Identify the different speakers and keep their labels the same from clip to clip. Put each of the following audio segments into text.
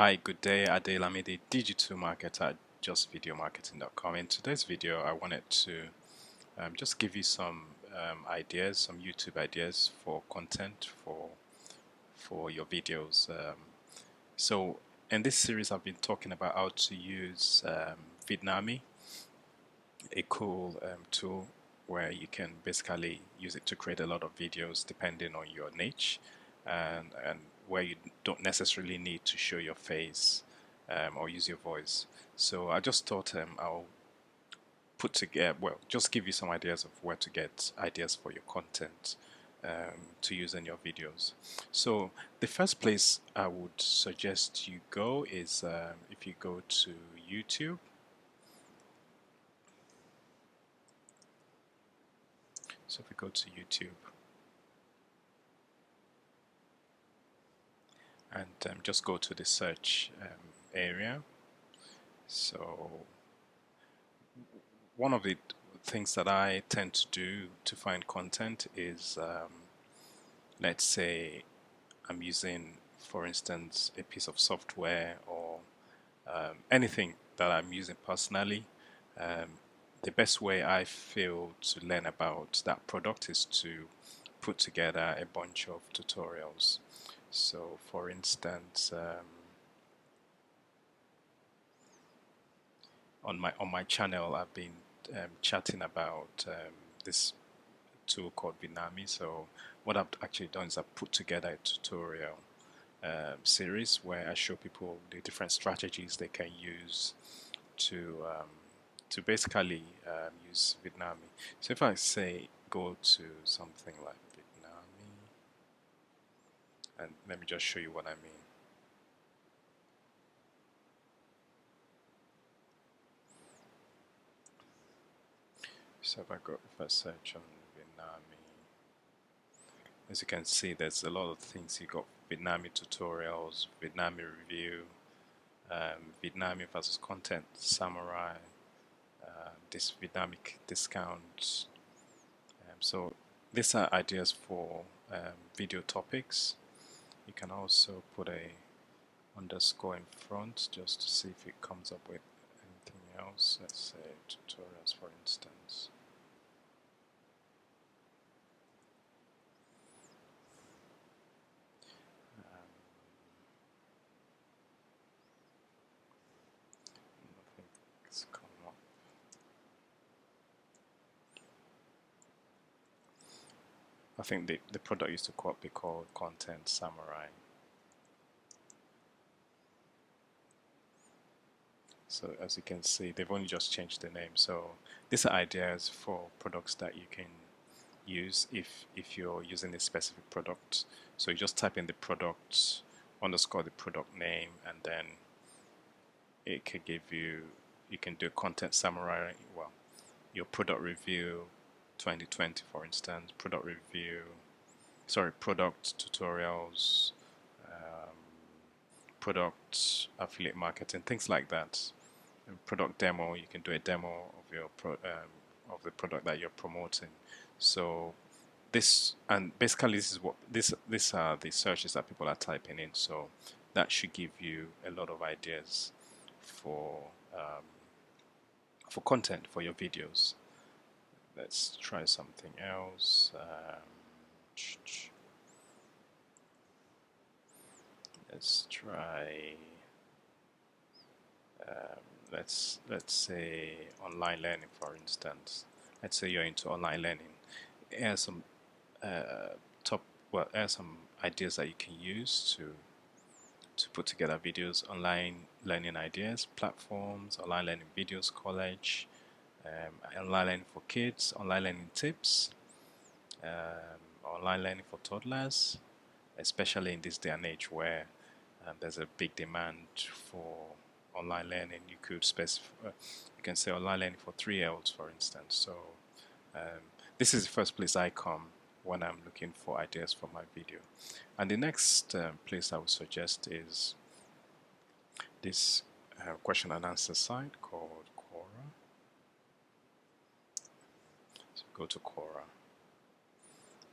Speaker 1: Hi, good day. Adelamide, digital marketer at justvideomarketing.com. In today's video, I wanted to just give you some ideas, some YouTube ideas for content for your videos. So, in this series, I've been talking about how to use Vidnami, a cool tool where you can basically use it to create a lot of videos depending on your niche and where you don't necessarily need to show your face or use your voice. So I just thought I'll put together, well, just give you some ideas of where to get ideas for your content to use in your videos. So the first place I would suggest you go is if you go to YouTube. So if we go to YouTube and just go to the search area. So one of the things that I tend to do to find content is, let's say I'm using, for instance, a piece of software or anything that I'm using personally. The best way I feel to learn about that product is to put together a bunch of tutorials. So for instance, on my channel, I've been chatting about this tool called Vidnami. So what I've actually done is I've put together a tutorial series where I show people the different strategies they can use to basically use Vidnami. So if I say go to something like Vidnami, and let me just show you what I mean. So if I search on Vidnami, as you can see, there's a lot of things. You got Vidnami tutorials, Vidnami review, Vidnami versus content samurai, this Vidnamic discount. So these are ideas for video topics. You can also put a underscore in front just to see if it comes up with anything else. Let's say tutorials, for instance. Nothing's come up. I think the product used to be called Content Samurai. So as you can see, they've only just changed the name. So these are ideas for products that you can use if you're using a specific product. So you just type in the product underscore the product name, and then it could give you, you can do content summary, well, your product review 2020, for instance, product review, sorry, product tutorials, product affiliate marketing, things like that. And product demo, you can do a demo of your of the product that you're promoting. So this, and basically this is what these are the searches that people are typing in. So that should give you a lot of ideas for content for your videos. Let's try something else. Let's try. Let's say online learning, for instance. Let's say you're into online learning. Here are some here are some ideas that you can use to put together videos. Online learning ideas, platforms, online learning videos, college, online learning for kids, online learning tips, online learning for toddlers, especially in this day and age where there's a big demand for online learning. You could specify, you can say online learning for 3-year-olds, for instance. So this is the first place I come when I'm looking for ideas for my video. And the next place I would suggest is this question and answer site called Quora. So go to Quora.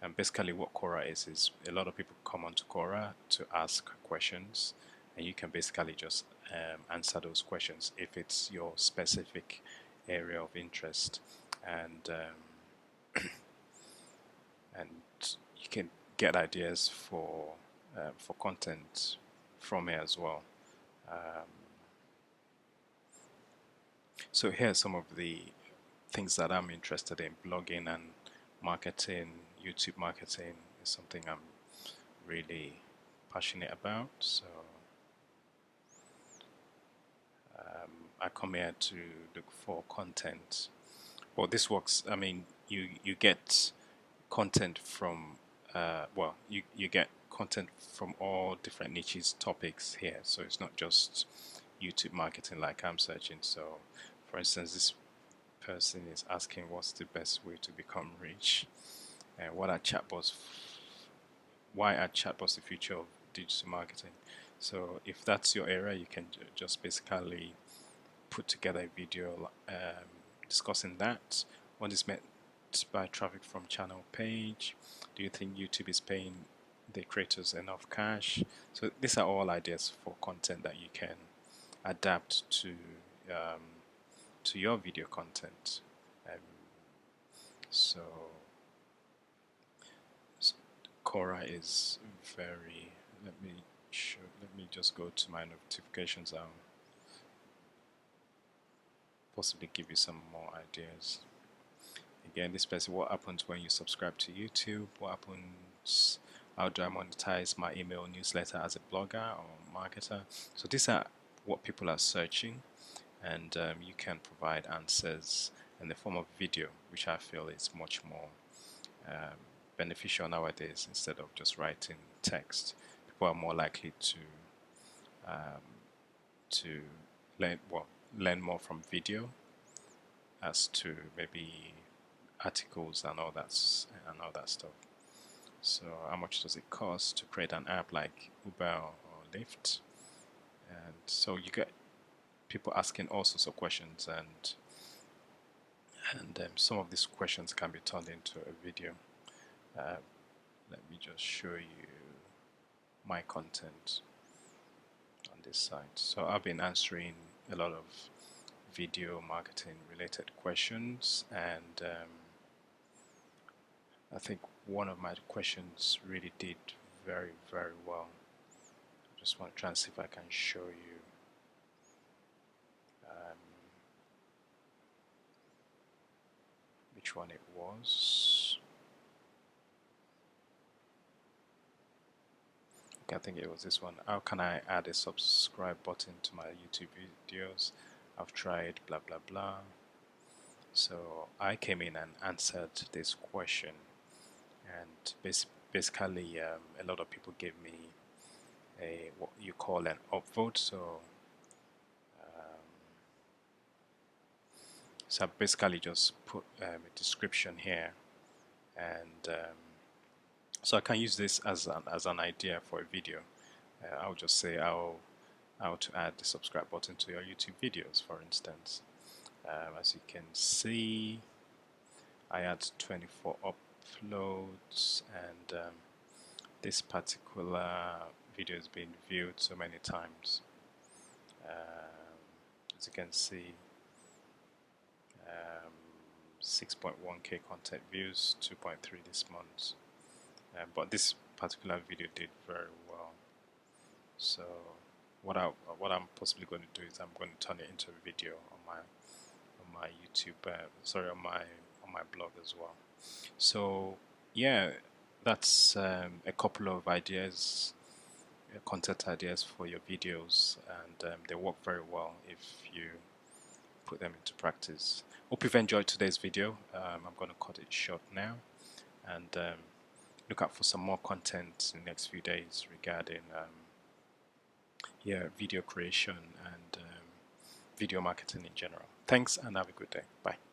Speaker 1: And basically what Quora is a lot of people come onto Quora to ask questions, and you can basically just answer those questions if it's your specific area of interest, and and you can get ideas for content from here as well. So here are some of the things that I'm interested in. Blogging and marketing, YouTube marketing is something I'm really passionate about. So I come here to look for content. Well, this works. I mean, you get content from well, you get content from all different niches, topics here. So it's not just YouTube marketing like I'm searching. So for instance, this person is asking what's the best way to become rich, and what are chatbots, why are chatbots the future of digital marketing. So if that's your area, you can just basically put together a video discussing that. What is meant by traffic from channel page? Do you think YouTube is paying the creators enough cash? So these are all ideas for content that you can adapt to your video content. So Quora is very. Let me just go to my notifications. I'll possibly give you some more ideas. Again, this person, what happens when you subscribe to YouTube? What happens? How do I monetize my email newsletter as a blogger or marketer? So these are what people are searching, and you can provide answers in the form of video, which I feel is much more beneficial nowadays instead of just writing text. People are more likely to learn more from video as to maybe articles and all that stuff. So how much does it cost to create an app like Uber or Lyft? And so you get people asking all sorts of questions, and some of these questions can be turned into a video. Let me just show you my content on this site. So I've been answering a lot of video marketing related questions, and I think one of my questions really did very well. I just want to try and see if I can show you. Which one it was. Okay, I think it was this one. How can I add a subscribe button to my YouTube videos? I've tried blah blah blah. So I came in and answered this question, and basically a lot of people gave me a what you call an upvote. So I basically just put a description here, and so I can use this as an idea for a video. I'll just say how to add the subscribe button to your YouTube videos, for instance. As you can see, I had 24 uploads, and this particular video has been viewed so many times. As you can see, 6.1k content views, 2.3 this month. But this particular video did very well. So what I'm possibly going to do is I'm going to turn it into a video on my YouTube, on my blog as well. So yeah, that's a couple of ideas, content ideas for your videos, and they work very well if you put them into practice. Hope you've enjoyed today's video. I'm going to cut it short now, and look out for some more content in the next few days regarding video creation and video marketing in general. Thanks, and have a good day. Bye.